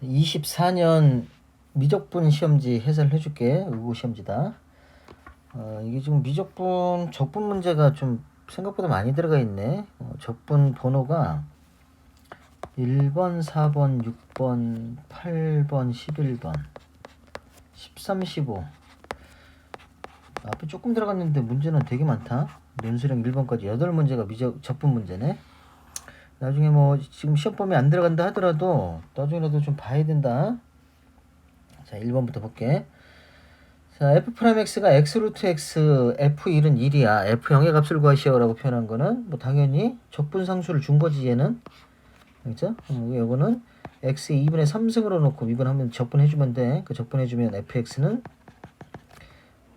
24년 미적분 시험지 해설해 줄게. 의구 시험지다. 이게 지금 미적분 적분 문제가 좀 생각보다 많이 들어가 있네. 적분 번호가 1번, 4번, 6번, 8번, 11번, 13, 15. 앞에 조금 들어갔는데 문제는 되게 많다. 논술형 1번까지 8문제가 적분 문제네. 나중에 뭐 지금 시험 범위 안 들어간다 하더라도 나중에라도 좀 봐야 된다. 자, 1번부터 볼게. 자, f'(x가 x 루트 x, f1은 1이야. f0의 값을 구하시오라고 표현한 거는 뭐 당연히 적분상수를 준 거지 얘는. 그죠? 요거는 x의 2분의 3승으로 놓고 미분하면 적분해주면 돼. 그 적분해주면 fx는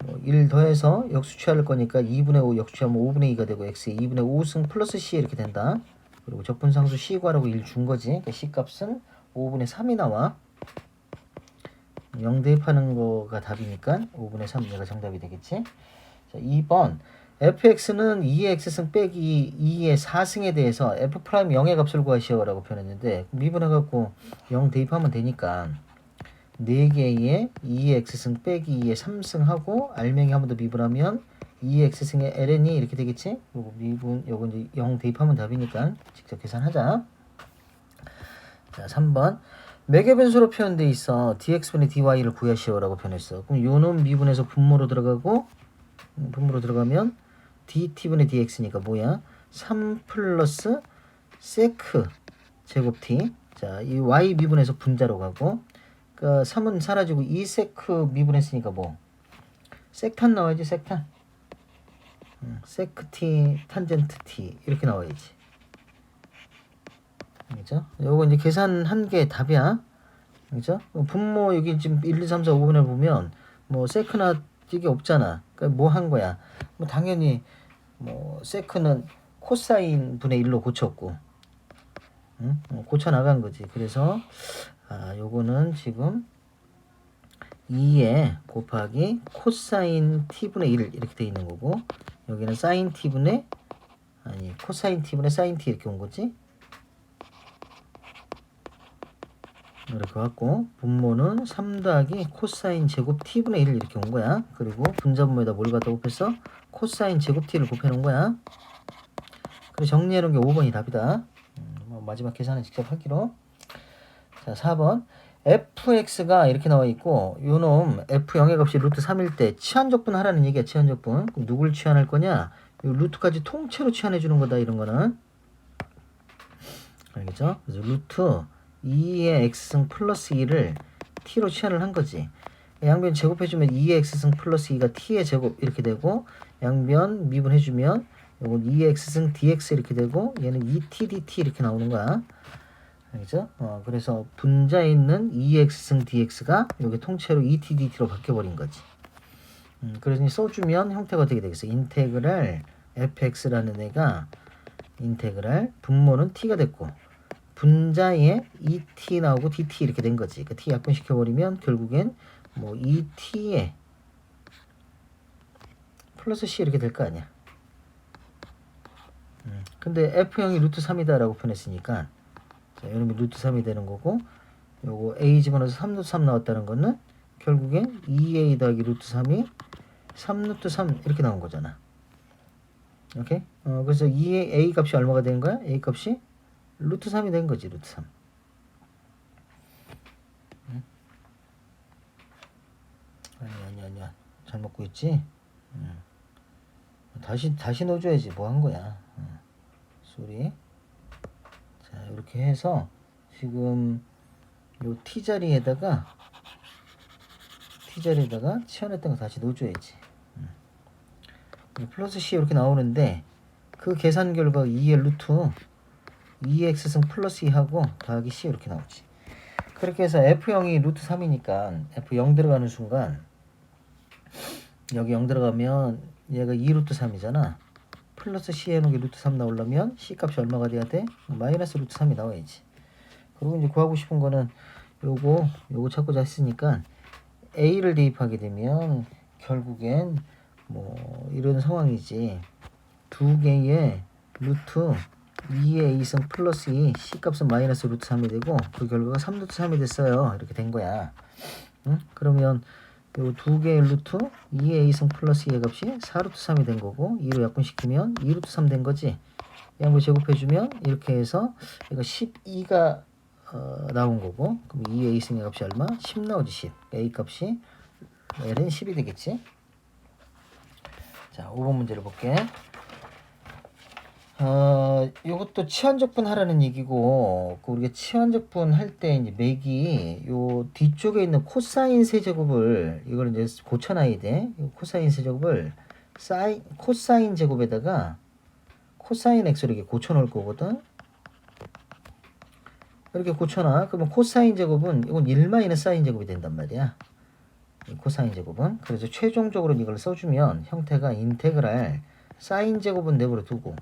뭐 1 더해서 역수 취할 거니까 2분의 5 역수취하면 5분의 2가 되고 x의 2분의 5승 플러스 c 이렇게 된다. 그리고 적분상수 c 구하라고 1 준 거지. 그러니까 c 값은 5분의 3이 나와. 0 대입하는 거가 답이니까 5분의 3 얘가 정답이 되겠지. 자, 2번 fx는 2의 x승 빼기 2의 4승에 대해서 f' 0의 값을 구하시오라고 표현했는데 미분해갖고 0 대입하면 되니까 4개의 2의 x승 빼기 2의 3승하고 알맹이 한 번 더 미분하면 2의 x승의 ln이 이렇게 되겠지. 그리고 미분 요거 이제 0 대입하면 답이니까 직접 계산하자. 자, 3번 매개 변수로 표현돼 있어. dx분의 dy를 구하시오라고 표현했어. 그럼 요놈 미분해서 분모로 들어가고 분모로 들어가면 dt분의 dx니까 뭐야? 3 플러스 세크 제곱 t. 자, 이 y 미분해서 분자로 가고 그러니까 3은 사라지고 2세크 미분했으니까 뭐 섹탄 나와야지. 섹탄. 세크 t 탄젠트 t 이렇게 나와야지. 그죠? 요거 이제 계산한 게 답이야. 그죠? 분모 여기 지금 1, 2, 3, 4, 5분을 보면 뭐 세크나 이게 없잖아. 그러니까 뭐 한 거야? 뭐 당연히 뭐 세크는 코사인 분의 1로 고쳤고, 응? 고쳐 나간 거지. 그래서 요거는 지금 2에 곱하기 코사인 t분의 1 이렇게 돼 있는 거고, 여기는 사인 t분의 코사인 t분의 사인 t 이렇게 온 거지. 이렇게 왔고 분모는 3 더하기 코사인 제곱 t분의 1 이렇게 온 거야. 그리고 분자분모에다 뭘 갖다 곱해서 코사인 제곱 t를 곱해 놓은 거야. 그래서 정리해 놓은 게 5번이 답이다. 마지막 계산은 직접 하기로. 자, 4번 fx가 이렇게 나와 있고 요놈 f0의 값이 루트 3일 때 치환적분 하라는 얘기야. 치환적분. 그럼 누굴 치환할 거냐? 요 루트까지 통째로 치환해 주는 거다. 이런 거는 알겠죠? 그래서 루트 2의 x승 플러스 2를 t로 치환을 한 거지. 양변 제곱해주면 2의 x승 플러스 2가 t의 제곱 이렇게 되고, 양변 미분해주면 요건 2의 x승 dx 이렇게 되고, 얘는 2t dt 이렇게 나오는 거야. 알겠죠? 그래서 분자에 있는 2의 x승 dx가 여기 통째로 2t dt로 바뀌어버린 거지. 그래서 써주면 형태가 어떻게 되겠어? 인테그랄 fx라는 애가 인테그랄 분모는 t가 됐고 분자에 2t 나오고 dt 이렇게 된 거지. 그 t 약분시켜버리면 결국엔 뭐 2t에 플러스 c 이렇게 될 거 아니야. 근데 f0이 루트 3이다 라고 표현했으니까 자, 이놈이 루트 3이 되는 거고, 요거 a 집어넣어서 3 루트 3 나왔다는 거는 결국엔 2a 더하기 루트 3이 3 루트 3 이렇게 나온 거잖아. 오케이? 그래서 2의 a 값이 얼마가 되는 거야? a 값이 루트 3이 된 거지. 루트 3. 아니야. 잘 먹고 있지? 다시 넣어줘야지. 뭐 한 거야? 쏘리. 자, 이렇게 해서 지금 요 t 자리에다가 치환했던 거 다시 넣어줘야지. 플러스 c 이렇게 나오는데 그 계산 결과 2의 루트 2x승 플러스 2하고 더하기 c 이렇게 나오지. 그렇게 해서 f0이 루트 3이니까 f0 들어가는 순간 여기 0 들어가면 얘가 2 루트 3이잖아. 플러스 c 해놓은 게 루트 3 나오려면 c 값이 얼마가 돼야 돼? 마이너스 루트 3이 나와야지. 그리고 이제 구하고 싶은 거는 요거 찾고자 했으니까 a를 대입하게 되면 결국엔 뭐 이런 상황이지. 두 개의 루트 2의 a승 플러스 2 c값은 마이너스 루트 3이 되고 그 결과가 3 루트 3이 됐어요. 이렇게 된 거야. 응? 그러면 요 두 개의 루트 2의 a승 플러스 2의 값이 4 루트 3이 된 거고 2로 약분시키면 2 루트 3 된 거지. 양을 제곱해주면 이렇게 해서 이거 12가 나온 거고 그럼 2의 a승의 값이 얼마? 10 나오지. 10. a 값이 l은 10이 되겠지. 자, 5번 문제를 볼게. 요것도 치환적분 하라는 얘기고, 우리가 치환적분 할 때 이제 맥이 요 뒤쪽에 있는 코사인 세제곱을 이걸 이제 고쳐놔야 돼. 요 코사인 세제곱을 코사인 제곱에다가 코사인 x로 이렇게 고쳐놓을 거거든. 이렇게 고쳐놔. 그러면 코사인 제곱은 이건 1 마이너스 사인 제곱이 된단 말이야. 이 코사인 제곱은. 그래서 최종적으로 이걸 써주면 형태가 인테그랄 사인 제곱은 내버려 두고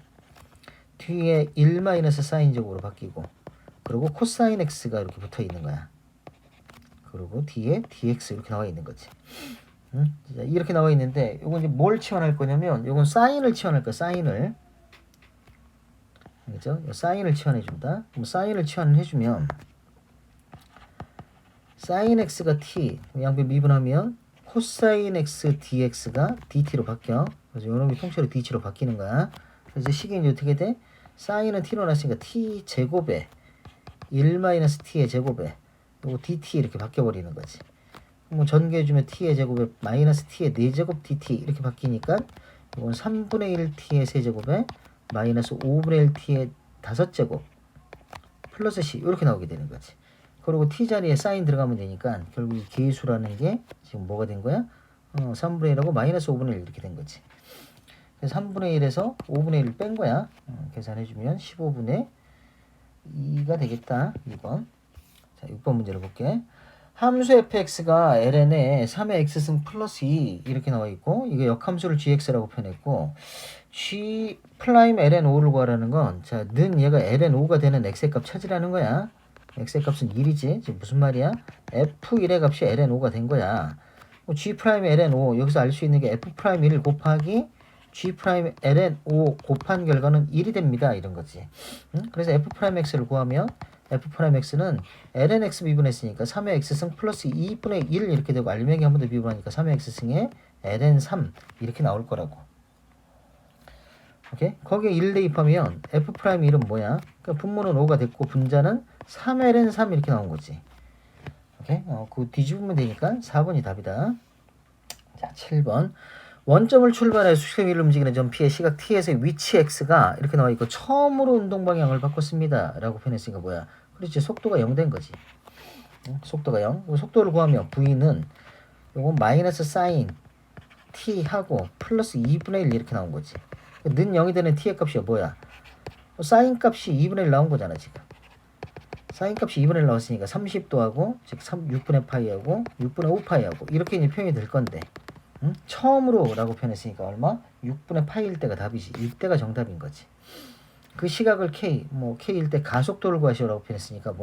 뒤에 1 마이너스 사인 제곱으로 바뀌고 그리고 코사인 x가 이렇게 붙어 있는 거야. 그리고 뒤에 dx 이렇게 나와 있는 거지. 응? 이렇게 나와 있는데 이건 이제 뭘 치환할 거냐면 이건 사인을 치환할 거야. 사인을. 그죠? 사인을 치환해 준다. 그럼 사인을 치환해 주면 사인 x가 t 양변 미분하면 코사인 x dx가 dt로 바뀌어. 그래서 요놈이 통째로 dt로 바뀌는 거야. 그래서 식이 이제 어떻게 돼? 사인은 t로 났으니까 t 제곱에 1 마이너스 t의 제곱에 요거 dt 이렇게 바뀌어버리는 거지. 뭐 전개해주면 t의 제곱에 마이너스 t의 4제곱 dt 이렇게 바뀌니까 이건 3분의 1 t의 세제곱에 마이너스 5분의 1 t의 5제곱 플러스 c 이렇게 나오게 되는 거지. 그리고 t 자리에 사인 들어가면 되니까 결국 이 계수라는 게 지금 뭐가 된 거야? 3분의 1하고 마이너스 5분의 1 이렇게 된 거지. 그래서 3분의 1에서 5분의 1을 뺀 거야. 계산해주면 15분의 2가 되겠다. 2번. 자, 6번 문제를 볼게. 함수 fx가 ln에 3의 x승 플러스 2 이렇게 나와 있고 이게 역함수를 gx라고 표현했고 g 프라임 ln5를 구하라는 건 자, 는 얘가 ln5가 되는 x의 값 찾으라는 거야. x의 값은 1이지. 지금 무슨 말이야? f1의 값이 ln5가 된 거야. g 프라임 ln5 여기서 알 수 있는 게 f 프라임 1 곱하기 g 프라임 ln5 곱한 결과는 1이 됩니다. 이런 거지. 그래서 f 프라임 x를 구하면 f 프라임 x는 ln x 미분했으니까 3의 x승 플러스 2분의 1 이렇게 되고 알맹이 한 번 더 미분하니까 3의 x승에 ln 3 이렇게 나올 거라고. 오케이? 거기에 1 대입하면 f 프라임 1은 뭐야? 그러니까 분모는 5가 됐고 분자는 3ln 3 이렇게 나온 거지. 오케이? 그거 뒤집으면 되니까 4번이 답이다. 자, 7번. 원점을 출발해 수직의 위를 움직이는 점 P의 시각 T에서의 위치 X가 이렇게 나와 있고 처음으로 운동 방향을 바꿨습니다. 라고 표현했으니까 뭐야? 그렇지. 속도가 0 된 거지. 속도가 0. 속도를 구하면 V는 요거 마이너스 사인 T하고 플러스 2분의 1 이렇게 나온 거지. 는 0이 되는 T의 값이 뭐야? 사인 값이 2분의 1 나온 거잖아 지금. 사인 값이 2분의 1 나왔으니까 30도하고 즉 6분의 파이하고 6분의 5파이하고 이렇게 이제 표현이 될 건데 처음으로 라고 표현했으니까 얼마? 6분의 파이일 때가 답이지. 이때가 정답인 거지. 그 시각을 K, K일 때 가속도를 구하시오라고 표현했으니까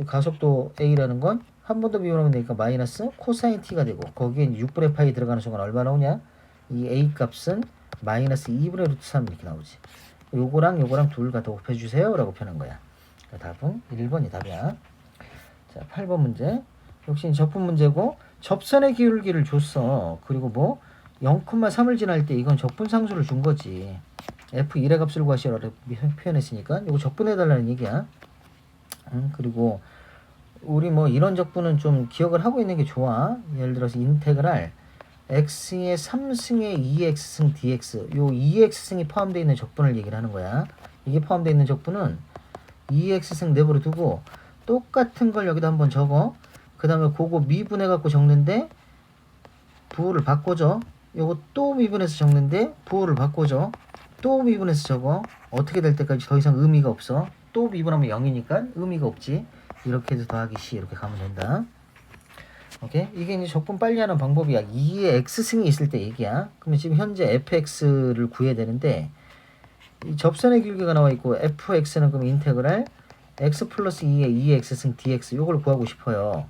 가속도 A라는 건 한 번 더 미분하면 되니까 마이너스 코사인 T가 되고 거기에 6분의 파이 들어가는 순간 얼마 나오냐? 이 A 값은 마이너스 2분의 루트 3 이렇게 나오지. 요거랑 둘 다 곱해주세요 라고 표현한 거야. 답은 1번이 답이야. 자, 8번 문제. 역시 적분 문제고 접선의 기울기를 줬어. 그리고 0,3을 지날 때 이건 적분상수를 준 거지. F1의 값을 구하시라고 표현했으니까 이거 적분해달라는 얘기야. 그리고 우리 이런 적분은 좀 기억을 하고 있는 게 좋아. 예를 들어서 인테그랄 x의 3승의 2x승 dx 요 2x승이 포함되어 있는 적분을 얘기를 하는 거야. 이게 포함되어 있는 적분은 2x승 내버려 두고 똑같은 걸 여기다 한번 적어. 그 다음에 그거 미분해 갖고 적는데 부호를 바꿔줘. 요거 또 미분해서 적는데 부호를 바꿔줘. 또 미분해서 적어. 어떻게 될 때까지 더 이상 의미가 없어. 또 미분하면 0이니까 의미가 없지. 이렇게 해서 더하기 c 이렇게 가면 된다. 오케이? 이게 이제 적분 빨리 하는 방법이야. 2의 x승이 있을 때 얘기야. 그러면 지금 현재 fx를 구해야 되는데 이 접선의 길이가 나와 있고 fx는 그럼 인테그랄 x 플러스 2의 2x승 dx 요걸 구하고 싶어요.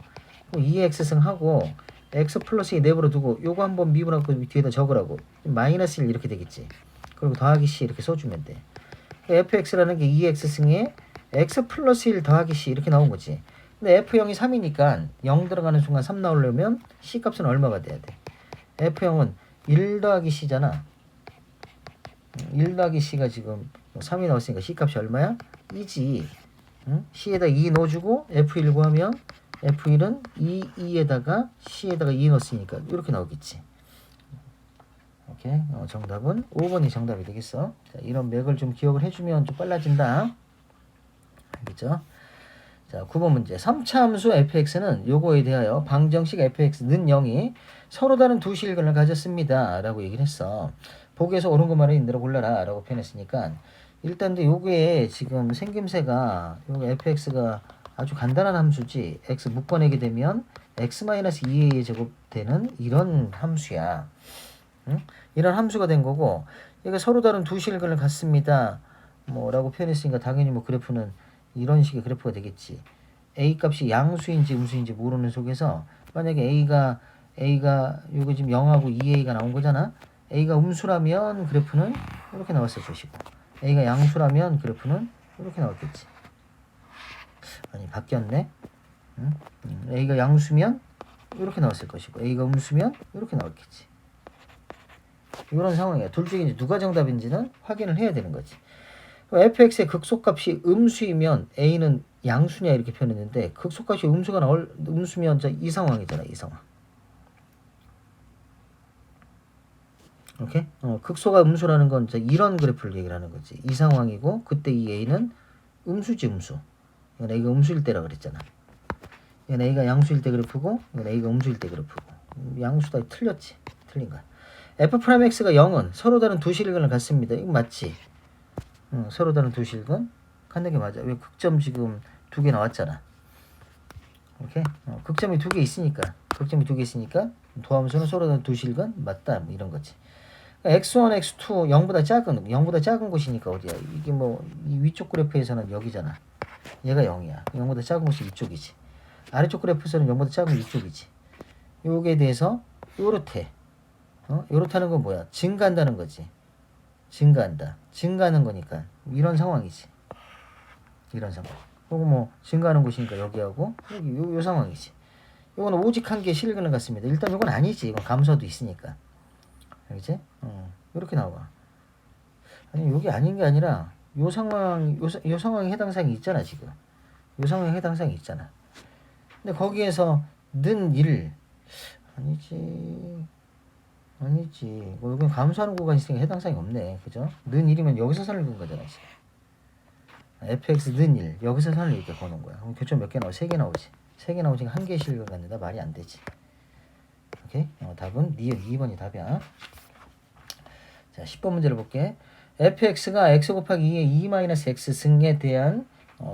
그럼 2x승 하고 x 플러스 2 내버려 두고 요거 한번 미분하고 뒤에다 적으라고. 마이너스 1 이렇게 되겠지. 그리고 더하기 c 이렇게 써주면 돼. fx라는 게 2x 승에 x 플러스 1 더하기 c 이렇게 나온 거지. 근데 f0이 3이니까 0 들어가는 순간 3 나오려면 c 값은 얼마가 돼야 돼? f0은 1 더하기 c잖아. 1 더하기 c가 지금 3이 나왔으니까 c 값이 얼마야? 2지. 응? c에다 2 넣어주고 f1 구하면 f1은 2에다가 c에다가 2 넣었으니까 이렇게 나오겠지. 오케이. 정답은 5번이 정답이 되겠어. 자, 이런 맥을 좀 기억을 해주면 좀 빨라진다. 알겠죠? 자, 9번 문제. 3차 함수 fx는 요거에 대하여 방정식 fx는 0이 서로 다른 두 실근을 가졌습니다. 라고 얘기를 했어. 보기에서 옳은 것만을 인대로 골라라. 라고 표현했으니까 일단 요게 지금 생김새가 요거 fx가 아주 간단한 함수지. x 묶어내게 되면 x-2a의 제곱되는 이런 함수야. 응? 이런 함수가 된 거고 얘가 서로 다른 두 실근을 갖습니다. 라고 표현했으니까 당연히 그래프는 이런 식의 그래프가 되겠지. a 값이 양수인지 음수인지 모르는 속에서 만약에 a가 요거 지금 0하고 2a가 나온 거잖아. a가 음수라면 그래프는 이렇게 나왔을 것이고 a가 양수라면 그래프는 이렇게 나왔겠지. 아니 바뀌었네. 응? a가 양수면 이렇게 나왔을 것이고 a가 음수면 이렇게 나왔겠지. 이런 상황이야. 둘 중에 이제 누가 정답인지는 확인을 해야 되는 거지. fx의 극소값이 음수이면 a는 양수냐 이렇게 표현했는데 극소값이 음수면 이 상황이잖아. 이 상황. 오케이? 극소가 음수라는 건 이런 그래프를 얘기를 하는 거지. 이 상황이고 그때 이 a는 음수지 음수. 이건 a가 음수일 때라 그랬잖아. 이건 a가 양수일 때 그래프고 이건 a가 음수일 때 그래프고. 양수다 틀렸지. 틀린 거야. f'x가 0은 서로 다른 두 실근을 갖습니다. 이거 맞지? 서로 다른 두 실근 갖는 게 맞아. 왜 극점 지금 2개 나왔잖아. 오케이? 극점이 2개 있으니까 도함수는 서로 다른 두 실근 맞다. 이런 거지. x1, x2 0보다 작은 곳이니까 어디야? 이게 이 위쪽 그래프에서는 여기잖아. 얘가 0이야. 0보다 작은 곳이 이쪽이지. 아래쪽 그래프에서는 0보다 작은 이쪽이지. 요게 대해서 요렇게 요렇다는 건 뭐야? 증가한다는 거지. 증가하는 거니까 이런 상황이지. 이런 상황. 그리고 증가하는 곳이니까 여기하고 여기 요 상황이지. 요거는 오직 한 개의 실근을 갖습니다. 일단 요건 아니지. 이건 감소도 있으니까. 알겠지? 이렇게 나와. 아니 요게 아닌 게 아니라 요 상황에 해당 사항이 있잖아 지금. 요 상황에 해당 사항이 있잖아. 근데 거기에서 는 1 아니지. 여기 감소하는 구간이 있으니까 해당 사항이 없네. 그죠? 는 1이면 여기서 선을 그은 거잖아 지금. fx 는 1 여기서 선을 이렇게 거는 거야. 그럼 교점 몇 개 나오지? 3개 나오지. 3개 나오니까 한 개의 실을 갖는다. 말이 안 되지. 오케이? 답은 니은 2번이 답이야. 자, 10번 문제를 볼게. fx가 x 곱하기 2의 2-x 승에 대한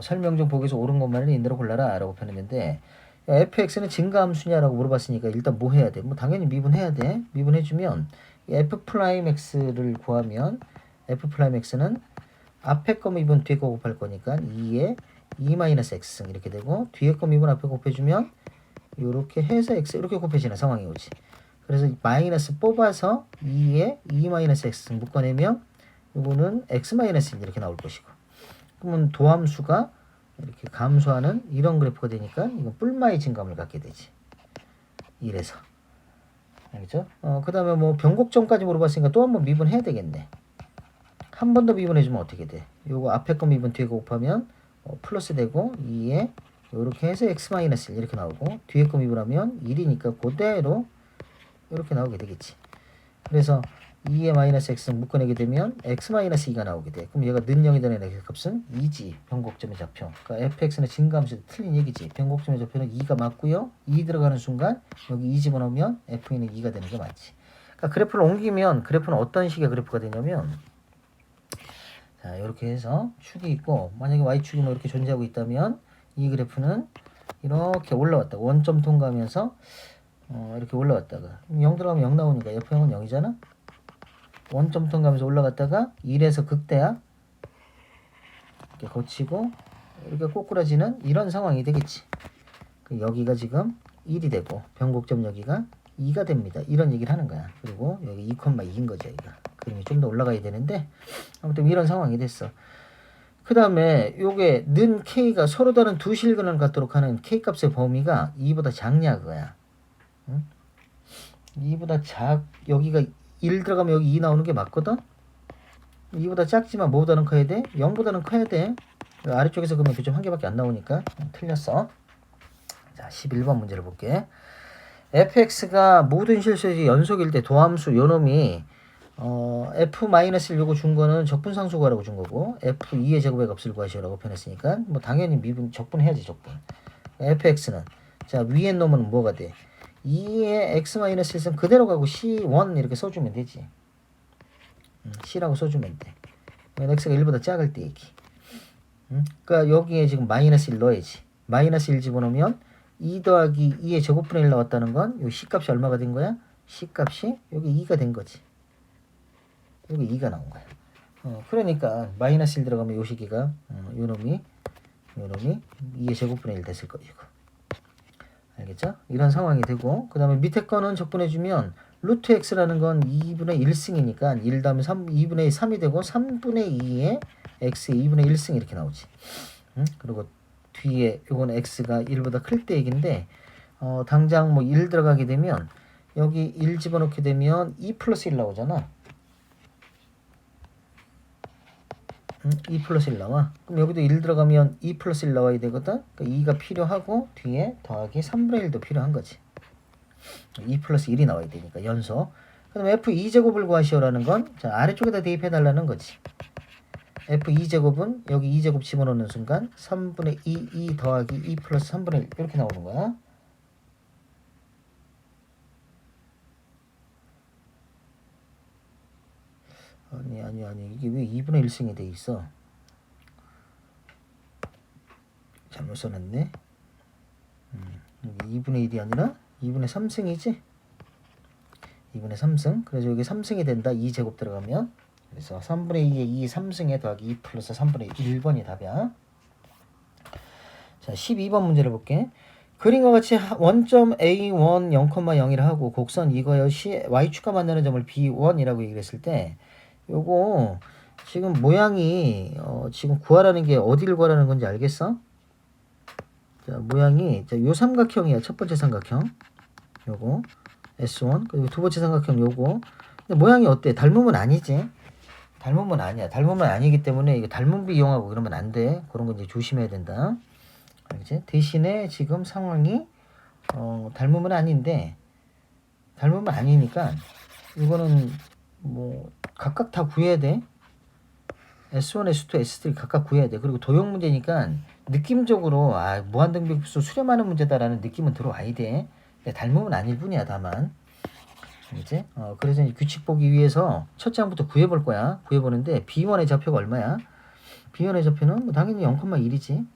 설명 중 보기에서 옳은 것만을 인대로 골라라 라고 표현했는데 fx는 증가함수냐라고 물어봤으니까 일단 뭐 해야 돼? 당연히 미분해야 돼. 미분해주면 f'x를 구하면 f'x는 앞에 거 미분 뒤에 거 곱할 거니까 2에 2-x승 이렇게 되고 뒤에 거 미분 앞에 곱해주면 이렇게 해서 x 이렇게 곱해지는 상황이 오지. 그래서 마이너스 뽑아서 2에 2-x승 묶어내면 이거는 x-1 이렇게 나올 것이고 그러면 도함수가 이렇게 감소하는 이런 그래프가 되니까 이건 뿔마의 증감을 갖게 되지. 이래서 알겠죠? 그 다음에 변곡점까지 물어봤으니까 또 한번 미분해야 되겠네. 한 번 더 미분해주면 어떻게 돼? 요거 앞에 거 미분 뒤에 거 곱하면 플러스 되고 2에 이렇게 해서 x-1 이렇게 나오고 뒤에 거 미분하면 1이니까 그대로 이렇게 나오게 되겠지. 그래서 2의 마이너스 x 묶어내게 되면 x-2가 나오게 돼. 그럼 얘가 는 0이 되는 x 값은 2지. 변곡점의 좌표. 그러니까 fx는 증가함수 틀린 얘기지. 변곡점의 좌표는 2가 맞고요. 2 들어가는 순간 여기 2 집어넣으면 f는 2가 되는 게 맞지. 그러니까 그래프를 옮기면 그래프는 어떤 식의 그래프가 되냐면 자, 이렇게 해서 축이 있고 만약에 y축이 이렇게 존재하고 있다면 이 그래프는 이렇게 올라왔다. 원점 통과하면서 이렇게 올라왔다가 0 들어가면 0 나오니까 f형은 0이잖아. 원점 통과하면서 올라갔다가 1에서 극대야. 이렇게 거치고 이렇게 꼬꾸라지는 이런 상황이 되겠지. 여기가 지금 1이 되고 변곡점 여기가 2가 됩니다. 이런 얘기를 하는 거야. 그리고 여기 2,2인 거죠. 여기가. 그림이 좀 더 올라가야 되는데 아무튼 이런 상황이 됐어. 그 다음에 요게 는 k가 서로 다른 두 실근을 갖도록 하는 k 값의 범위가 2보다 작냐 그거야. 응? 2보다 여기가 1 들어가면 여기 2 나오는 게 맞거든. 2보다 작지만 뭐보다는 커야 돼? 0보다는 커야 돼. 아래쪽에서 그러면 교점 한 개밖에 안 나오니까 틀렸어. 자, 11번 문제를 볼게. fx가 모든 실수의 연속일 때 도함수 요놈이 f-1 요거 준 거는 적분상수 구하라고 준 거고 f2의 제곱의 값을 구하시라고 표현했으니까 뭐 당연히 미분 적분해야지. 적분. fx는 자 위에 놈은 뭐가 돼? 2의 x-1은 그대로 가고 c1 이렇게 써주면 되지. c라고 써주면 돼. x가 1보다 작을 때 얘기. 그러니까 여기에 지금 마이너스 1 넣어야지. 마이너스 1 집어넣으면 2 더하기 2의 제곱분의 1 나왔다는 건 요 c값이 얼마가 된 거야? c값이 여기 2가 된 거지. 여기 2가 나온 거야. 그러니까 마이너스 1 들어가면 요 시기가 요놈이 2의 제곱분의 1 됐을 거고. 알겠죠? 이런 상황이 되고 그 다음에 밑에 거는 적분해주면 루트 x라는 건 2분의 1승이니까 1 다음에 2분의 3이 되고 3분의 2의 x의 2분의 1승 이렇게 나오지. 그리고 뒤에 요건 x가 1보다 클 때 얘기인데 당장 뭐 1 들어가게 되면 여기 1 집어넣게 되면 2 플러스 1 나오잖아. 2 플러스 1 나와. 그럼 여기도 1 들어가면 2 플러스 1 나와야 되거든. 그러니까 2가 필요하고 뒤에 더하기 3분의 1도 필요한 거지. 2 플러스 1이 나와야 되니까 연속. 그럼 f2제곱을 구하시오라는 건 자, 아래쪽에다 대입해 달라는 거지. f2제곱은 여기 2제곱 집어넣는 순간 3분의 2 더하기 2 플러스 3분의 1 이렇게 나오는 거야. 아니 이게 왜 2분의 1승이 돼 있어? 잘못 써놨네. 여기 2분의 1이 아니라 2분의 3승이지? 2분의 3승. 그래서 여기 3승이 된다. 2제곱 들어가면. 그래서 3분의 2에 2 3승에 더하기 2 플러스 3분의 1번이 답이야. 자, 12번 문제를 볼게. 그림과 같이 원점 A1 0,0이라 하고 곡선 이거여시 Y축과 만나는 점을 B1이라고 얘기를 했을 때 요거 지금 모양이 지금 구하라는 게 어디를 구하라는 건지 알겠어? 자, 모양이 요 삼각형이야. 첫 번째 삼각형 요거 S1 그리고 두 번째 삼각형 요거. 근데 모양이 어때? 닮으면 아니지. 닮으면 아니야. 닮으면 아니기 때문에 이거 닮은 이용하고 그러면 안 돼. 그런 거 이제 조심해야 된다. 알겠지? 대신에 지금 상황이 닮으면 아닌데 닮으면 아니니까 이거는 뭐 각각 다 구해야 돼. S1, S2, S3 각각 구해야 돼. 그리고 도형 문제니까 느낌적으로 무한등비급수 수렴하는 문제다라는 느낌은 들어와야 돼. 근데 닮으면 아닐 뿐이야 다만. 이제 그래서 이제 규칙 보기 위해서 첫 장부터 구해볼 거야. 구해보는데 B1의 좌표가 얼마야? B1의 좌표는 뭐 당연히 0,1이지.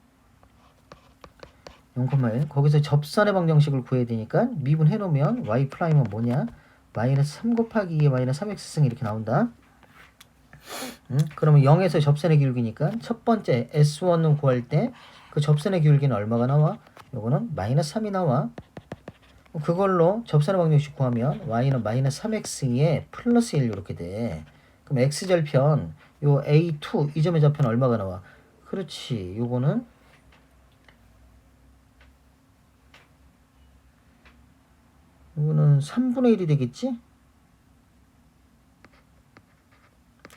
0,1. 거기서 접선의 방정식을 구해야 되니까 미분해 놓으면 y 프라임은 뭐냐? 마이너스 3 곱하기 2의 마이너스 3x승 이렇게 나온다. 그러면 0에서 접선의 기울기니까 첫 번째 S1은 구할 때 그 접선의 기울기는 얼마가 나와? 요거는 마이너스 3이 나와. 그걸로 접선의 방정식 구하면 y는 마이너스 3x에 플러스 1 이렇게 돼. 그럼 x절편 요 A2 이 점의 좌표는 얼마가 나와? 그렇지. 요거는 이거는 3분의 1이 되겠지?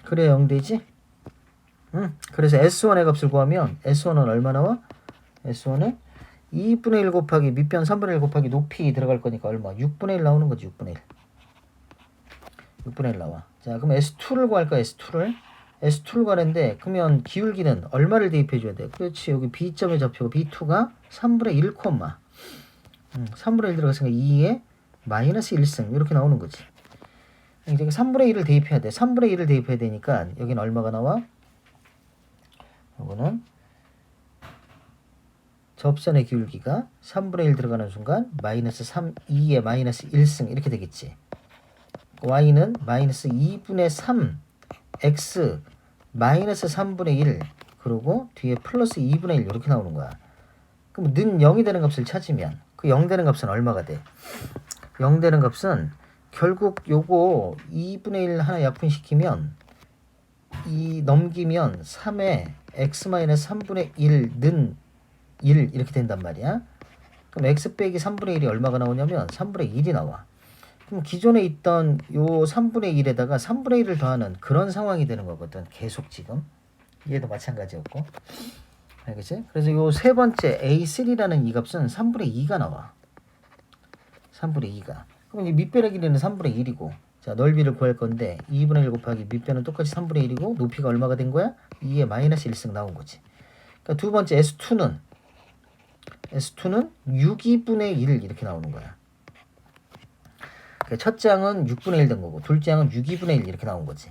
그래 0 되지? 그래서 S1의 값을 구하면 S1은 얼마 나와? S1은 2분의 1 곱하기 밑변 3분의 1 곱하기 높이 들어갈 거니까 얼마? 6분의 1 나오는 거지. 6분의 1. 6분의 1 나와. 자, 그럼 S2를 구할 거야. S2를 구하는데 그러면 기울기는 얼마를 대입해 줘야 돼? 그렇지. 여기 B점의 좌표가 B2가 3분의 1, 3분의 1 들어갔으니까 2에 마이너스 1승 이렇게 나오는 거지. 이제 3분의 1을 대입해야 돼. 3분의 1을 대입해야 되니까 여기는 얼마가 나와? 이거는 접선의 기울기가 3분의 1 들어가는 순간 마이너스 3, 2에 마이너스 1승 이렇게 되겠지. y는 마이너스 2분의 3 x 마이너스 3분의 1 그리고 뒤에 플러스 2분의 1 이렇게 나오는 거야. 그럼 는 0이 되는 값을 찾으면 그 0 되는 값은 얼마가 돼? 0 되는 값은 결국 요거 2분의 1 하나 약분시키면 이 넘기면 3에 x-3분의 1는 1 이렇게 된단 말이야. 그럼 x 빼기 3분의 1이 얼마가 나오냐면 3분의 1이 나와. 그럼 기존에 있던 요 3분의 1에다가 3분의 1을 더하는 그런 상황이 되는 거거든. 계속 지금. 얘도 마찬가지였고. 알겠지? 그래서 요 세 번째 a3라는 이 값은 3분의 2가 나와. 3분의 2가. 그럼 이 밑변의 길이는 3분의 1이고. 자, 넓이를 구할 건데 2분의 1 곱하기 밑변은 똑같이 3분의 1이고 높이가 얼마가 된 거야? 2에 마이너스 1승 나온 거지. 그러니까 두 번째 S2는 6분의 1 이렇게 나오는 거야. 그러니까 첫 장은 6분의 1 된 거고 둘째 장은 6분의 1 이렇게 나온 거지.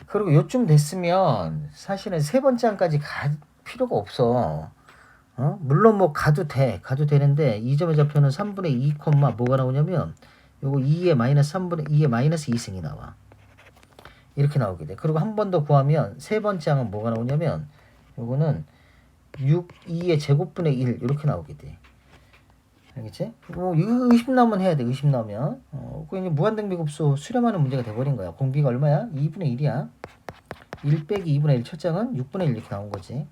그리고 요쯤 됐으면 사실은 세 번째 장까지 갈 필요가 없어. 물론 뭐 가도 되는데 이 점의 좌표는 3분의 2, 뭐가 나오냐면 요거 2에 마이너스 3분의 2에 마이너스 2승이 나와. 이렇게 나오게 돼. 그리고 한 번 더 구하면 세 번째 장은 뭐가 나오냐면 요거는 2의 제곱분의 1 이렇게 나오게 돼. 알겠지? 뭐 이거 의심 나오면 해야 돼. 의심 나오면 그 이제 무한등비급수 수렴하는 문제가 돼버린 거야. 공비가 얼마야? 2분의 1이야. 1 빼기 2분의 1 첫 장은 6분의 1 이렇게 나온 거지.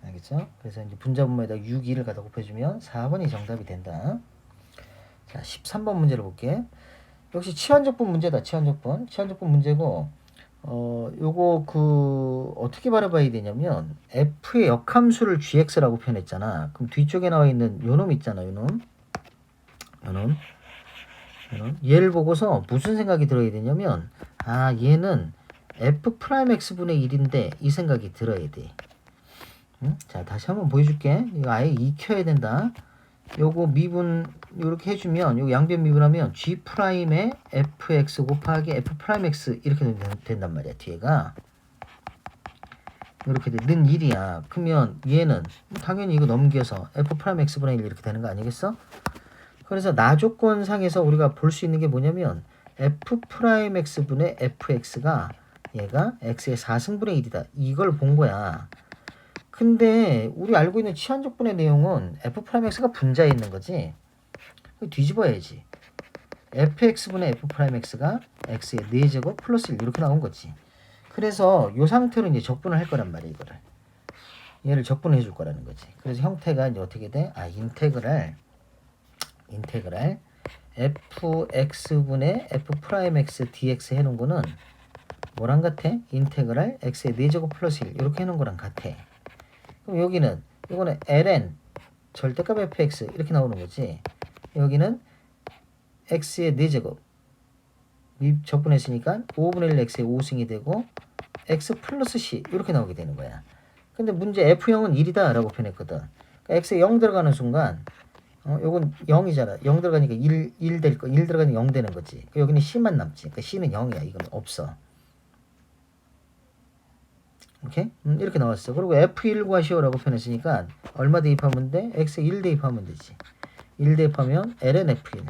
알겠죠? 그래서 이제 분자분모에다 6, 2를 갖다 곱해주면 4번이 정답이 된다. 자, 13번 문제를 볼게. 역시 치환적분 문제다. 치환적분 문제고 요거 어떻게 바라봐야 되냐면 f의 역함수를 gx라고 표현했잖아. 그럼 뒤쪽에 나와 있는 요놈 있잖아. 요놈 얘를 보고서 무슨 생각이 들어야 되냐면 얘는 f'x분의 1인데 이 생각이 들어야 돼. 자, 다시 한번 보여줄게. 이거 아예 익혀야 된다. 요거 미분 이렇게 해주면 요 양변 미분하면 g'의 fx 곱하기 f'x 이렇게 된단 말이야. 뒤에가 이렇게 돼. 는 1이야. 그러면 얘는 당연히 이거 넘겨서 f'x분의 1 이렇게 되는 거 아니겠어? 그래서 나조건상에서 우리가 볼 수 있는 게 뭐냐면 f'x분의 fx가 얘가 x의 4승분의 1이다. 이걸 본 거야. 근데 우리 알고 있는 치환적분의 내용은 f'x가 분자에 있는 거지. 뒤집어야지. fx분의 f'x가 x의 4제곱 플러스 1 이렇게 나온 거지. 그래서 이 상태로 이제 적분을 할 거란 말이야. 이거를 얘를 적분해 줄 거라는 거지. 그래서 형태가 이제 어떻게 돼? 인테그랄 fx분의 f'x dx 해놓은 거는 뭐랑 같아? 인테그랄 x의 4제곱 플러스 1 이렇게 해놓은 거랑 같아. 그럼 여기는 이거는 ln 절대값 fx 이렇게 나오는 거지. 여기는 x의 4제곱 적분했으니까 5분의 1 x의 5승이 되고 x 플러스 c 이렇게 나오게 되는 거야. 근데 문제 f0은 1이다 라고 표현했거든. 그러니까 x에 0 들어가는 순간 요건 0이잖아. 0 들어가니까 1 될 거. 1 들어가니까 0 되는 거지. 여기는 c만 남지. 그러니까 c는 0이야. 이건 없어. 오케이? 이렇게 나왔어. 그리고 F1 구하시오라고 표현했으니까 얼마 대입하면 돼? X에 1 대입하면 되지. 1 대입하면 ln F1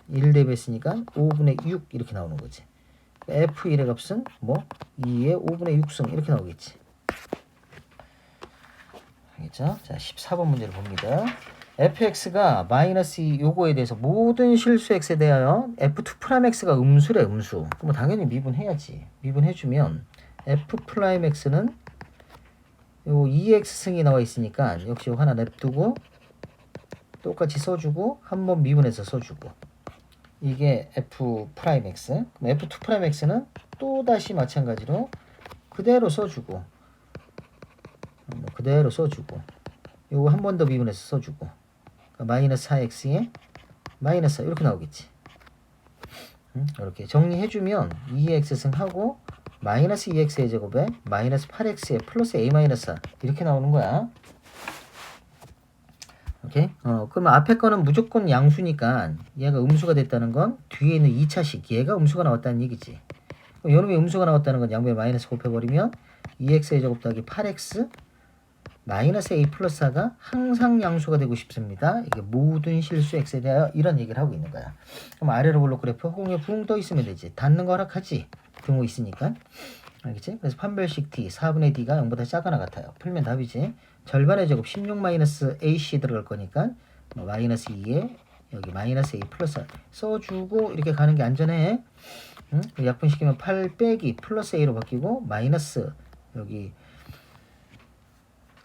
1 대입했으니까 5분의 6 이렇게 나오는 거지. F1의 값은 뭐? 2의 5분의 6승 이렇게 나오겠지. 알겠죠? 자, 14번 문제를 봅니다. fx가 마이너스 2 요거에 대해서 모든 실수 x에 대하여 f2'x가 음수래. 음수. 그럼 당연히 미분해야지. 미분해주면 f'x는 요 2x승이 나와 있으니까 역시 하나 냅두고 똑같이 써주고 한번 미분해서 써주고 이게 f'x. 그럼 f2'x는 또다시 마찬가지로 그대로 써주고 요거 한 번 더 미분해서 써주고 마이너스 4x에 마이너스 4 이렇게 나오겠지. 이렇게 정리해주면 2x승 하고 마이너스 2x의 제곱에 마이너스 8x에 플러스 a 마이너스 4 이렇게 나오는 거야. 오케이? 그러면 앞에 거는 무조건 양수니까 얘가 음수가 됐다는 건 뒤에 있는 2차식 얘가 음수가 나왔다는 얘기지. 그럼 요놈이 음수가 나왔다는 건 양변에 마이너스 곱해버리면 2x의 제곱 더하기 8x 마이너스 a 플러스 4가 항상 양수가 되고 싶습니다. 이게 모든 실수 x에 대하여 이런 얘기를 하고 있는 거야. 그럼 아래로 블록 그래프 허공에 붕 떠 있으면 되지. 닿는 거 허락하지. 등호 있으니까. 알겠지? 그래서 판별식 t 4분의 d가 0보다 작거나 같아요. 풀면 답이지. 절반의 제곱 16 마이너스 ac 들어갈 거니까 마이너스 2에 여기 마이너스 A 플러스 써주고 이렇게 가는 게 안전해. 응? 약분시키면 8 빼기 플러스 A로 바뀌고 마이너스 여기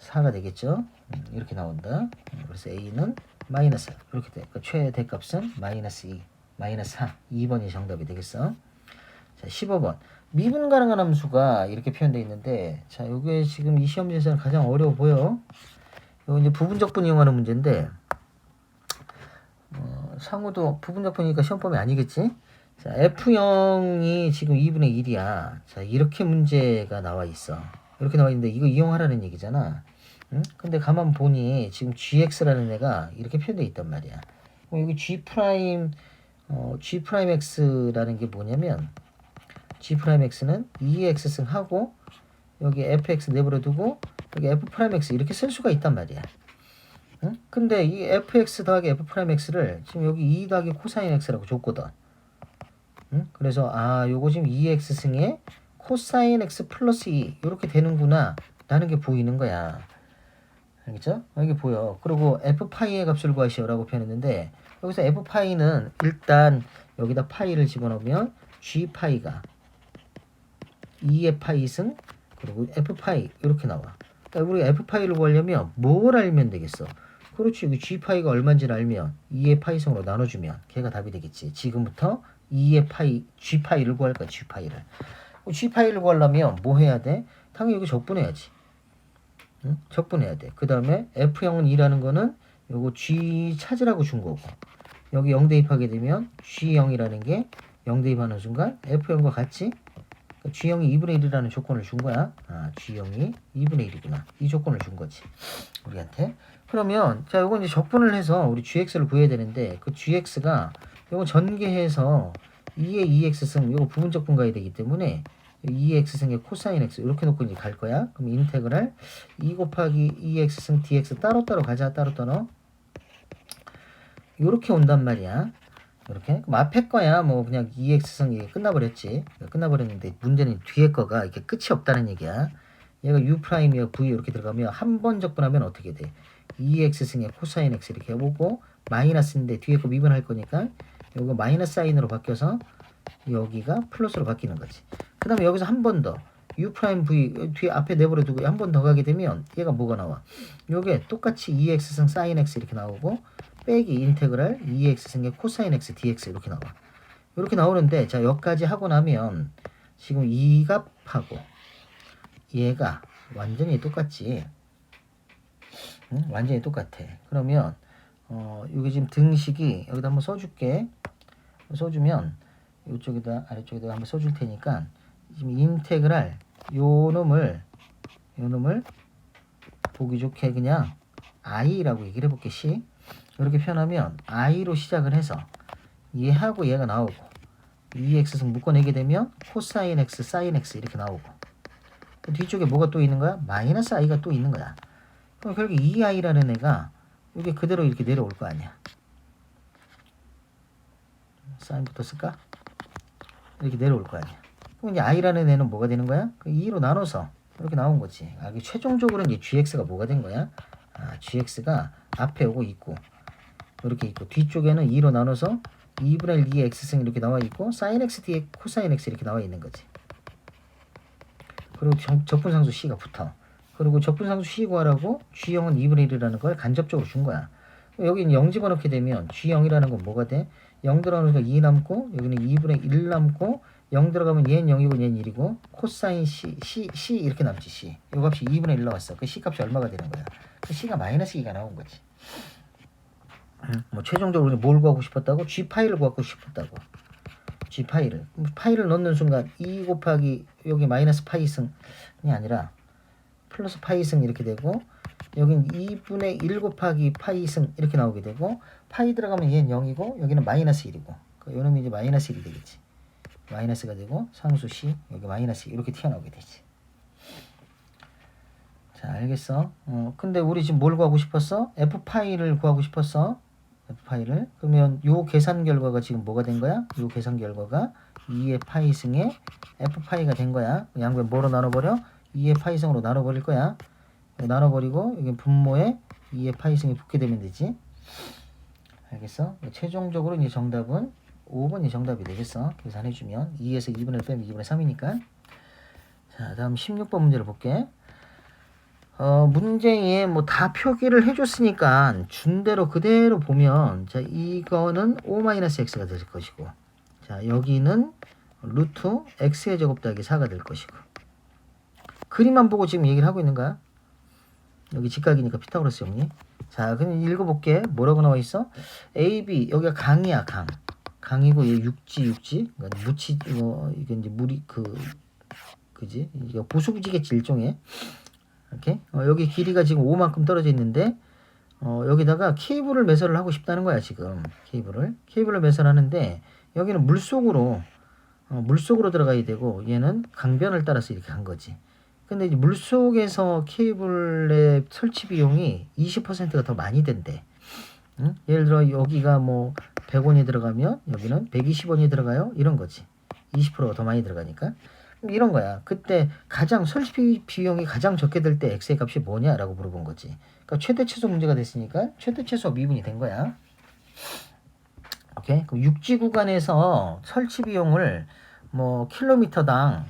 4가 되겠죠. 이렇게 나온다. 그래서 A는 마이너스 이렇게 돼. 그 최대값은 마이너스 2, 마이너스 4. 2번이 정답이 되겠어. 자, 15번. 미분 가능한 함수가 이렇게 표현되어 있는데, 자, 요게 지금 이 시험 문제에서는 가장 어려워 보여. 요 이제 부분적분 이용하는 문제인데, 상호도 부분적분이니까 시험범위 아니겠지? 자, F0이 지금 2분의 1이야. 자, 이렇게 문제가 나와 있어. 이렇게 나와 있는데, 이거 이용하라는 얘기잖아. 응? 근데 가만 보니, 지금 GX라는 애가 이렇게 표현되어 있단 말이야. 여기 G 프라임 X라는 게 뭐냐면, G 프라임 X는 2x 승하고 여기 fx 내버려 두고 여기 f 프라임 x 이렇게 쓸 수가 있단 말이야. 응? 근데 이 fx 더하기 f 프라임 x를 지금 여기 2 더하기 코사인 x라고 줬거든. 응? 그래서 요거 지금 2x 승에 코사인 x 플러스 2 이렇게 되는구나 라는 게 보이는 거야. 알겠죠? 이게 보여. 그리고 f 파이의 값을 구하시오라고 표현했는데 여기서 f 파이는 일단 여기다 파이를 집어넣으면 g 파이가 2의 파이 승 그리고 f 파이 이렇게 나와. 그러니까 우리가 f 파이를 구하려면 뭘 알면 되겠어? 그렇지. 여기 g 파이가 얼마인지를 알면 2의 파이 승으로 나눠주면 걔가 답이 되겠지. 지금부터 2의 파이 g 파이를 구할 거야. g 파이를. g 파이를 구하려면 뭐 해야 돼? 당연히 여기 적분해야지. 응? 적분해야 돼. 그 다음에 f0은 2라는 거는 요거 g 찾으라고 준 거고 여기 0 대입하게 되면 g0이라는 게 0 대입하는 순간 f0과 같이 G형이 2분의 1이라는 조건을 준 거야. G형이 2분의 1이구나. 이 조건을 준 거지. 우리한테. 그러면, 자, 요건 이제 적분을 해서 우리 GX를 구해야 되는데, 그 GX가 요거 전개해서 2의 2X승, 요거 부분적분 가야 되기 때문에, 2X승의 코사인 X, 이렇게 놓고 이제 갈 거야. 그럼 인테그랄 2 곱하기 2X승 DX 따로따로 가자. 따로따로. 요렇게 온단 말이야. 이렇게 그럼 앞에 거야 뭐 그냥 EX성이 끝나버렸지. 끝나버렸는데 문제는 뒤에 거가 이렇게 끝이 없다는 얘기야. 얘가 U'이며 V 이렇게 들어가면 한 번 적분하면 어떻게 돼? EX승의 코사인 X 이렇게 해보고 마이너스인데 뒤에 거 미분할 거니까 요거 마이너스 사인으로 바뀌어서 여기가 플러스로 바뀌는 거지. 그 다음에 여기서 한 번 더 U'V 뒤에 앞에 내버려 두고 한 번 더 가게 되면 얘가 뭐가 나와? 요게 똑같이 EX승 사인 X 이렇게 나오고 빼기 인테그랄 2x승의 코사인 x dx 이렇게 나와. 이렇게 나오는데 자 여기까지 하고 나면 지금 이 값하고 얘가 완전히 똑같지. 응? 완전히 똑같아. 그러면 여기 지금 등식이 여기다 한번 써줄게. 써주면 이쪽에다 아래쪽에다 한번 써줄 테니까 지금 인테그랄 요 놈을 보기 좋게 그냥 i라고 얘기를 해볼게. C 이렇게 표현하면 i로 시작을 해서 얘하고 얘가 나오고 2x승 묶어내게 되면 코사인 x, 사인 x 이렇게 나오고 그 뒤쪽에 뭐가 또 있는 거야? 마이너스 i가 또 있는 거야. 그럼 결국 2i라는 애가 이게 그대로 이렇게 내려올 거 아니야. 사인부터 쓸까? 이렇게 내려올 거 아니야. 그럼 이제 i라는 애는 뭐가 되는 거야? 그 2로 나눠서 이렇게 나온 거지. 이게 최종적으로 이제 gx가 뭐가 된 거야? gx가 앞에 오고 있고 이렇게 있고 뒤쪽에는 2로 나눠서 2분의 1 2의 x승 이렇게 나와 있고 sin x dx 코사인 x 이렇게 나와 있는 거지. 그리고 적분상수 c가 붙어. 그리고 적분상수 c 구하라고 g형은 2분의 1이라는 걸 간접적으로 준 거야. 여기 0 집어넣게 되면 g형이라는 건 뭐가 돼? 0 들어가면서 2 남고 여기는 2분의 1 남고 0 들어가면 얘는 0이고 얘는 1이고 코사인 c 이렇게 남지. c 이 값이 2분의 1 나왔어. 그 c 값이 얼마가 되는 거야? 그 c가 마이너스 2가 나온 거지. 뭐 최종적으로 뭘 구하고 싶었다고? G 파이를 구하고 싶었다고. G 파이를 넣는 순간 2 곱하기 여기 마이너스 파이승이 아니라 플러스 파이승 이렇게 되고 여긴 2분의 1 곱하기 파이승 이렇게 나오게 되고 파이 들어가면 얘는 0이고 여기는 마이너스 1이고 요놈이 이제 마이너스 1이 되겠지. 마이너스가 되고 상수 C 여기 마이너스 이렇게 튀어나오게 되지. 자 알겠어. 근데 우리 지금 뭘 구하고 싶었어? F 파이를 구하고 싶었어. F파이를. 그러면 요 계산 결과가 지금 뭐가 된 거야? 요 계산 결과가 2의 파이승에 F파이가 된 거야. 양변 뭐로 나눠버려? 2의 파이승으로 나눠버릴 거야. 나눠버리고 여기 분모에 2의 파이승이 붙게 되면 되지. 알겠어? 최종적으로 이제 정답은 5번이 정답이 되겠어. 계산해주면 2에서 2분의 빼면 2분의 3이니까. 자, 다음 16번 문제를 볼게. 문제에 뭐 다 표기를 해줬으니까 준 대로 그대로 보면, 자, 이거는 5-x가 될 것이고, 자, 여기는 루트 x의 제곱 더하기 4가 될 것이고. 그림만 보고 지금 얘기를 하고 있는 거야. 여기 직각이니까 피타고라스 정리. 자, 그럼 읽어볼게. 뭐라고 나와 있어? A, B, 여기가 강이야, 강. 강이고, 얘 육지. 그러니까 무치, 이게 이제 물이, 그지? 이게 부수지겠지, 일종의. 이렇게. 여기 길이가 지금 5만큼 떨어져 있는데, 여기다가 케이블을 매설을 하고 싶다는 거야, 지금. 케이블을 매설하는데, 여기는 물속으로 들어가야 되고, 얘는 강변을 따라서 이렇게 간 거지. 근데 이제 물속에서 케이블의 설치 비용이 20%가 더 많이 된대. 응? 예를 들어 여기가 뭐 100원이 들어가면 여기는 120원이 들어가요. 이런 거지. 20%가 더 많이 들어가니까. 이런 거야. 그때 가장 설치 비용이 가장 적게 될 때 x의 값이 뭐냐라고 물어본 거지. 그러니까 최대 최소 문제가 됐으니까 최대 최소 미분이 된 거야. 오케이. 그럼 육지 구간에서 설치 비용을 뭐 킬로미터당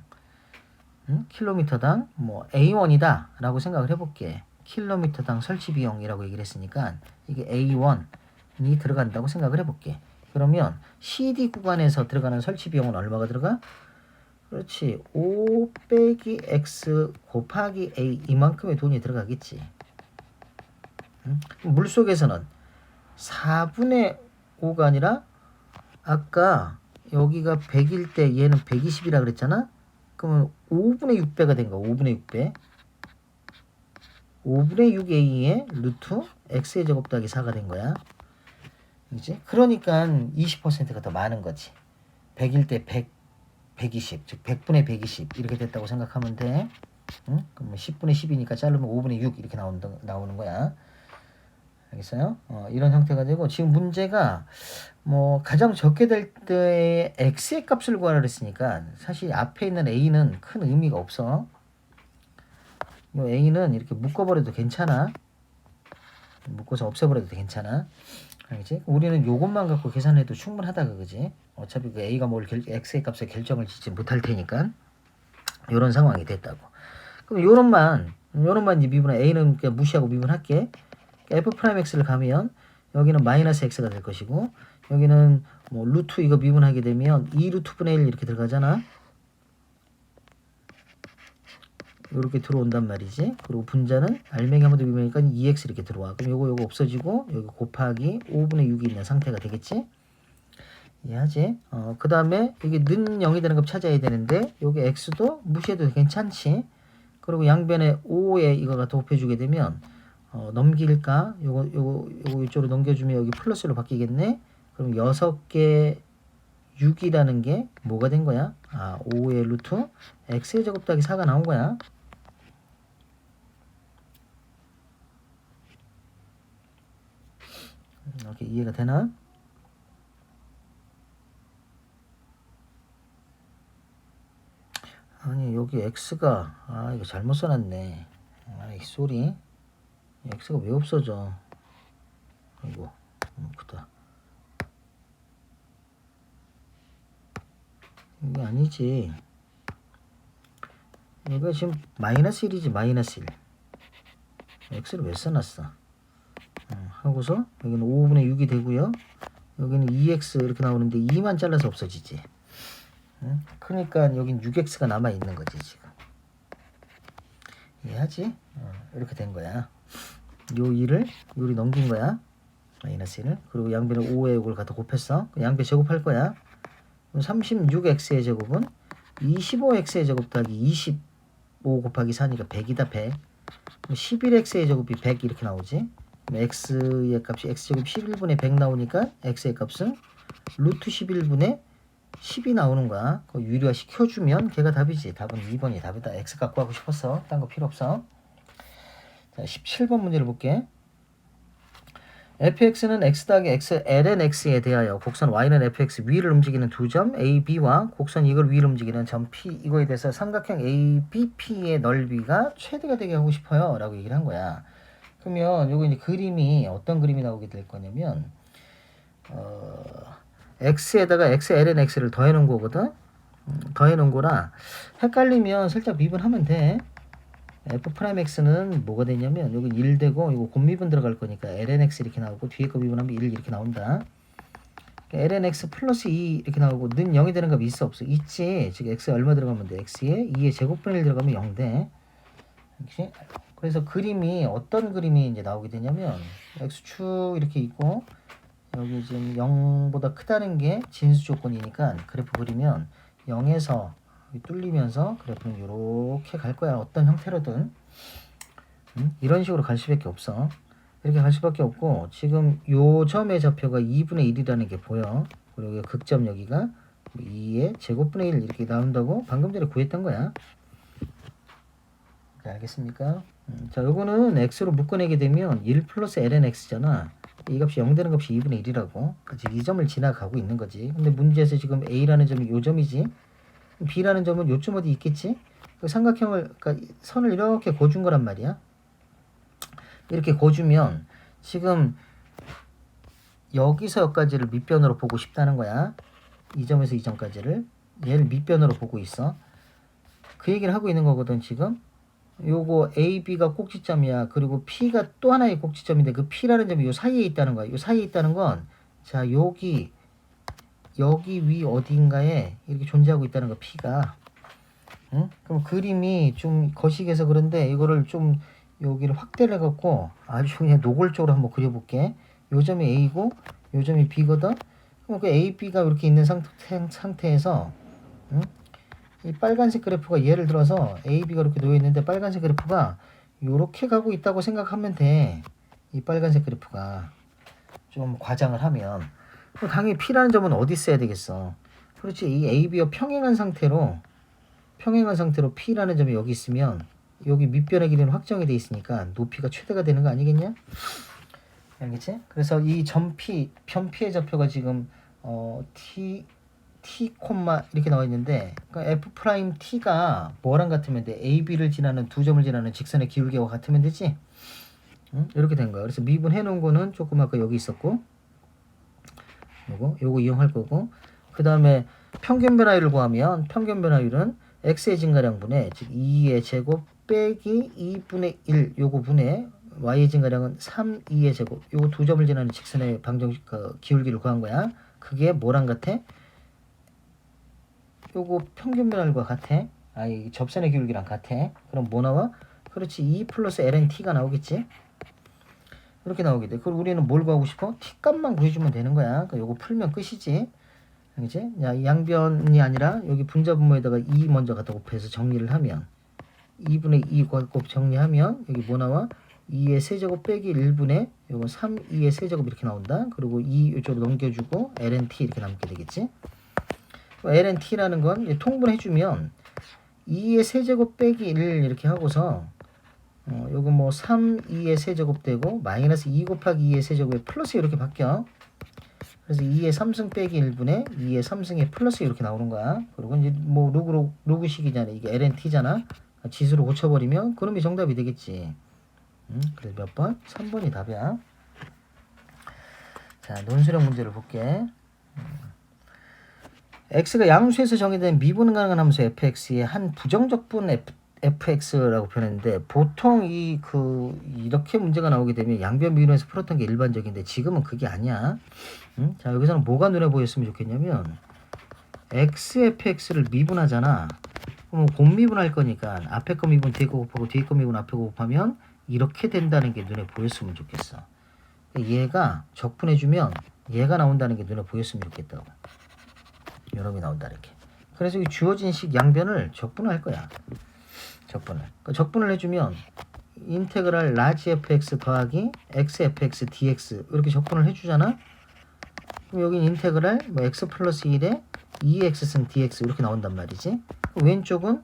뭐 A1이다 라고 생각을 해볼게. 킬로미터당 설치 비용이라고 얘기를 했으니까 이게 A1이 들어간다고 생각을 해볼게. 그러면 CD 구간에서 들어가는 설치 비용은 얼마가 들어가? 그렇지. 5 빼기 X 곱하기 A, 이만큼의 돈이 들어가겠지. 물속에서는 4분의 5가 아니라 아까 여기가 100일 때 얘는 120이라 그랬잖아. 그러면 5분의 6배가 된 거야. 5분의 6배. 5분의 6a의 루트 x의 제곱 더하기 4가 된 거야. 그치? 그러니까 20%가 더 많은 거지. 100일 때 120, 즉 100분의 120 이렇게 됐다고 생각하면 돼. 응? 그럼 10분의 10이니까 자르면 5분의 6 이렇게 나오는 거야. 알겠어요? 이런 형태가 되고, 지금 문제가 뭐 가장 적게 될 때의 x의 값을 구하라 그랬으니까 사실 앞에 있는 a는 큰 의미가 없어. 이 a는 이렇게 묶어버려도 괜찮아. 묶어서 없애버려도 괜찮아. 알겠지? 우리는 요것만 갖고 계산해도 충분하다 그거지. 어차피 그 a가 뭘 x의 값에 결정을 짓지 못할 테니까. 요런 상황이 됐다고. 그럼 요런만 이제 미분해. a는 그냥 무시하고 미분할게. f'x를 가면 여기는 마이너스 x가 될 것이고, 여기는 뭐 루트 이거 미분하게 되면 2루트 분의 1 이렇게 들어가잖아. 이렇게 들어온단 말이지. 그리고 분자는 알맹이 한번 더 미분하니까 2x 이렇게 들어와. 그럼 요거 없어지고 여기 곱하기 5분의 6이 있는 상태가 되겠지. 이해하지? 그 다음에 이게 는 0이 되는 거 찾아야 되는데 여기 x도 무시해도 괜찮지. 그리고 양변에 5에 이거가 곱해주게 되면 넘길까? 요거 이쪽으로 넘겨주면 여기 플러스로 바뀌겠네? 그럼 6개 6이라는 게 뭐가 된 거야? 5의 루트 x의 제곱 더하기 4가 나온 거야. 이렇게 이해가 되나? 아니 여기 x가 이거 잘못 써놨네. 쏘리. x가 왜 없어져? 아이고 크다. 이게 아니지. 이거 지금 마이너스 1이지. 마이너스 1. x를 왜 써놨어? 하고서 여기는 5분의 6이 되고요. 여기는 2x 이렇게 나오는데 2만 잘라서 없어지지. 그러니까 여긴 6x가 남아있는 거지 지금. 이해하지? 이렇게 된 거야. 요 2를 요리 넘긴 거야. 마이너스 1을. 그리고 양변에 5에 이걸 갖다 곱했어. 양변 제곱할 거야. 그럼 36x의 제곱은 25x의 제곱 더하기 25 곱하기 4니까 100이다 100. 그럼 11x의 제곱이 100 이렇게 나오지. 그럼 x의 값이 x제곱 11분의 100 나오니까 x의 값은 루트 11분의 10이 나오는 거야. 그거 유리화 시켜주면 걔가 답이지. 답은 2번이 답이다. x 갖고 하고 싶었어. 딴 거 필요 없어. 자, 17번 문제를 볼게. fx는 x 더하기 x ln x에 대하여 곡선 y는 fx 위를 움직이는 두 점 a, b와 곡선 이걸 위를 움직이는 점 p 이거에 대해서 삼각형 a, b, p의 넓이가 최대가 되게 하고 싶어요 라고 얘기를 한 거야. 그러면 요거 이제 그림이 어떤 그림이 나오게 될 거냐면 x에다가 x ln x를 더해 놓은 거거든. 더해 놓은 거라 헷갈리면 살짝 미분하면 돼. f 프라임 x는 뭐가 되냐면 여기 1 되고 이거 곱미분 들어갈 거니까 ln x 이렇게 나오고 뒤에 거 미분하면 1 이렇게 나온다. ln x 플러스 2 이렇게 나오고 는 0이 되는 값이 있어 없어? 있지. 즉 x에 얼마 들어가면 돼? x에 2의 제곱분의 1 들어가면 0 돼. 그렇지? 그래서 그림이 어떤 그림이 이제 나오게 되냐면 x축 이렇게 있고 여기 지금 0보다 크다는 게 진수 조건이니까 그래프 그리면 0에서 뚫리면서 그래프는 이렇게 갈 거야. 어떤 형태로든. 이런 식으로 갈 수밖에 없어. 이렇게 갈 수밖에 없고 지금 요 점의 좌표가 2분의 1이라는 게 보여. 그리고 여기 극점 여기가 2의 제곱분의 1 이렇게 나온다고 방금 전에 구했던 거야. 네, 알겠습니까? 자, 요거는 x로 묶어내게 되면 1 플러스 ln x잖아. 이 값이 0 되는 값이 2분의 1이라고. 그치? 이 점을 지나가고 있는 거지. 근데 문제에서 지금 a라는 점이 요 점이지. b라는 점은 요점 어디 있겠지? 그 삼각형을, 그러니까 선을 이렇게 고준 거란 말이야. 이렇게 고주면 지금 여기서 여기까지를 밑변으로 보고 싶다는 거야. 이 점에서 이 점까지를 얘를 밑변으로 보고 있어. 그 얘기를 하고 있는 거거든 지금. 요거 A, B가 꼭지점이야. 그리고 P가 또 하나의 꼭지점인데 그 P라는 점이 요 사이에 있다는 거야. 요 사이에 있다는 건 자 여기 위 어딘가에 이렇게 존재하고 있다는 거 P가. 응? 그럼 그림이 좀 거시기해서 그런데 이거를 좀 여기를 확대를 해갖고 아주 그냥 노골적으로 한번 그려볼게. 요 점이 A고 요 점이 B거든. 그럼 그 A, B가 이렇게 있는 상태에서 응? 이 빨간색 그래프가 예를 들어서 A, B가 이렇게 놓여 있는데 빨간색 그래프가 이렇게 가고 있다고 생각하면 돼. 이 빨간색 그래프가 좀 과장을 하면 그럼 당연히 P라는 점은 어디 있어야 되겠어. 그렇지. 이 A, B와 평행한 상태로 P라는 점이 여기 있으면 여기 밑변의 길이는 확정이 돼 있으니까 높이가 최대가 되는 거 아니겠냐? 알겠지? 그래서 이 편피의 좌표가 지금 t 콤마 이렇게 나와 있는데 그러니까 f 프라임 t가 뭐랑 같으면 돼? a, b를 지나는 두 점을 지나는 직선의 기울기와 같으면 되지? 응? 이렇게 된 거야. 그래서 미분해 놓은 거는 조금 아까 여기 있었고 요거 이용할 거고 그 다음에 평균 변화율을 구하면 평균 변화율은 x의 증가량분의 즉 2의 제곱 빼기 2분의 1 요거 분의 y의 증가량은 3, 2의 제곱 요거 두 점을 지나는 직선의 방정식 기울기를 구한 거야. 그게 뭐랑 같아? 요거 평균 변화율과 같아. 이 접선의 기울기랑 같아. 그럼 뭐 나와? 그렇지. 2 플러스 ln t가 나오겠지? 이렇게 나오게 돼. 그리고 우리는 뭘 구하고 싶어? t 값만 구해주면 되는 거야. 그러니까 요거 풀면 끝이지. 그치? 야, 양변이 아니라 여기 분자분모에다가 2 먼저 갖다 곱해서 정리를 하면 2분의 2 곱 정리하면 여기 뭐 나와? 2의 세제곱 빼기 1분의 요거 3, 2의 세제곱 이렇게 나온다. 그리고 2 이쪽으로 넘겨주고 ln t 이렇게 남게 되겠지? ln t라는 건 통분해주면 2의 세제곱 빼기 1 이렇게 하고서 요거 뭐 3, 2의 세제곱 되고 마이너스 2 곱하기 2의 세제곱에 플러스 이렇게 바뀌어. 그래서 2의 3승 빼기 1분의 2의 3승에 플러스 이렇게 나오는 거야. 그리고 이제 뭐 로그식이잖아. 이게 ln t잖아. 지수로 고쳐버리면 그놈이 정답이 되겠지. 그래서 몇 번? 3번이 답이야. 자, 논술형 문제를 볼게. x가 양수에서 정의된 미분 가능한 함수 fx의 한 부정적분 fx라고 표현했는데 보통 이렇게 문제가 나오게 되면 양변 미분에서 풀었던 게 일반적인데 지금은 그게 아니야. 자, 여기서는 뭐가 눈에 보였으면 좋겠냐면 xfx를 미분하잖아. 그럼 곱미분할 거니까 앞에 거 미분 뒤에 거 곱하고 뒤에 거 미분 앞에 거 곱하면 이렇게 된다는 게 눈에 보였으면 좋겠어. 얘가 적분해주면 얘가 나온다는 게 눈에 보였으면 좋겠다고. 요놈이 나온다 이렇게. 그래서 이 주어진 식 양변을 적분을 할 거야. 적분을 해주면 인테그랄 라지 fx 더하기 xfx dx 이렇게 적분을 해주잖아. 그럼 여기 인테그랄 뭐 x 플러스 1에 2x승 dx 이렇게 나온단 말이지. 왼쪽은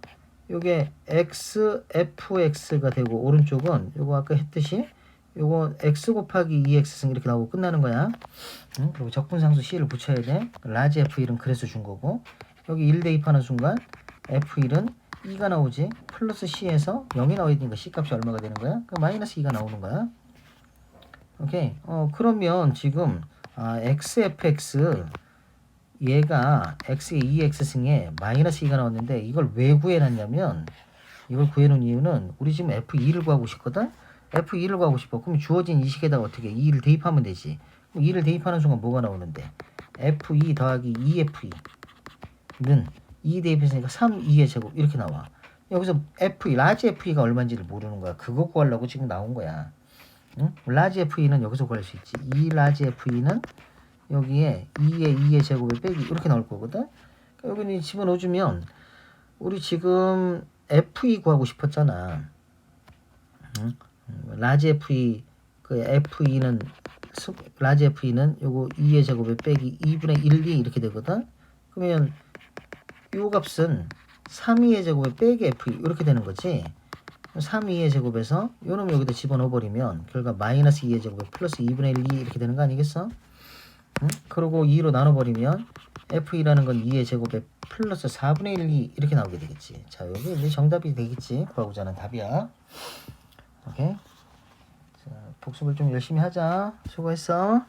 요게 xfx가 되고 오른쪽은 요거 아까 했듯이 요거 x 곱하기 2x승 이렇게 나오고 끝나는 거야. 그리고 적분상수 c를 붙여야 돼. 라지 f1은 그래서 준 거고 여기 1 대입하는 순간 f1은 2가 나오지. 플러스 c에서 0이 나와야 되니까 c 값이 얼마가 되는 거야? 그 마이너스 2가 나오는 거야. 오케이. 그러면 지금 xfx 얘가 x의 2x승에 마이너스 2가 나왔는데 이걸 왜 구해놨냐면 이걸 구해놓은 이유는 우리 지금 f2를 구하고 싶거든. f2를 구하고 싶어. 그럼 주어진 이 식에다가 어떻게 2를 대입하면 되지. 그럼 2를 대입하는 순간 뭐가 나오는데 f2 더하기 2f2는 2 대입했으니까 3, 2의 제곱 이렇게 나와. 여기서 f2 라지 f2가 얼마인지를 모르는 거야. 그거 구하려고 지금 나온 거야. 응? 라지 f2는 여기서 구할 수 있지. 2 라지 f2는 여기에 2의 제곱에 빼기 이렇게 나올 거거든. 여기는 집어넣어주면 우리 지금 f2 구하고 싶었잖아. 응? 라지 f2 그 f2는 라지 f2는 요거 2의 제곱에 빼기 2분의 1, 2 이렇게 되거든. 그러면 요 값은 3, 2의 제곱에 빼기 f2 이렇게 되는 거지. 3, 2의 제곱에서 요 놈 여기다 집어넣어 버리면 결과 마이너스 2의 제곱에 플러스 2분의 1, 2 이렇게 되는 거 아니겠어? 응? 그리고 2로 나눠버리면 f2라는 건 2의 제곱에 플러스 4분의 1, 2 이렇게 나오게 되겠지. 자, 여기 이제 정답이 되겠지. 구하고자 하는 답이야. 오케이. 자, 복습을 좀 열심히 하자. 수고했어.